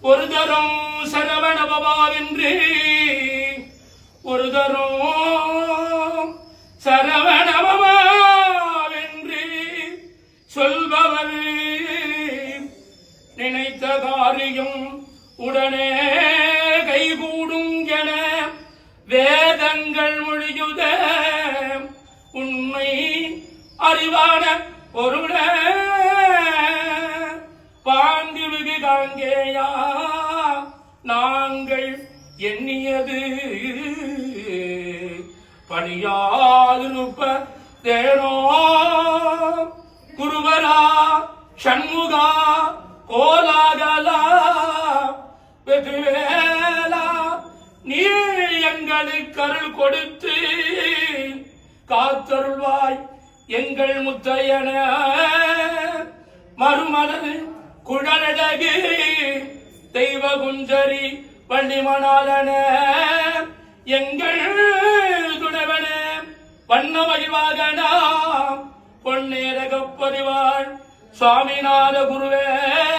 ஒரு தரம் சரவண பவாவென்று ஒரு தரம் சரவண பவாவென்று சொல்பவர் நினைத்த காரியம் உடனே கைகூடும் என வேதங்கள் மொழியுத உண்மை அறிவான பொருள பாங்கு மிகு காங்கேயா நாங்கள் எண்ணியது பணியாதிருப்ப தேனோ குருவரா சண்முகா கோலாகலா வெகுவேலா நீ எங்களுக்கு அருள் கொடுத்து காத்தருள்வாய் எங்கள் முத்தையன மறுமலர் குழலழகு தெய்வ குஞ்சரி பள்ளிமணாலன எங்கள் துணவன வண்ண மகிழ்வாகனா பொன்னேரகப்பறிவாள் சுவாமிநாத குருவே.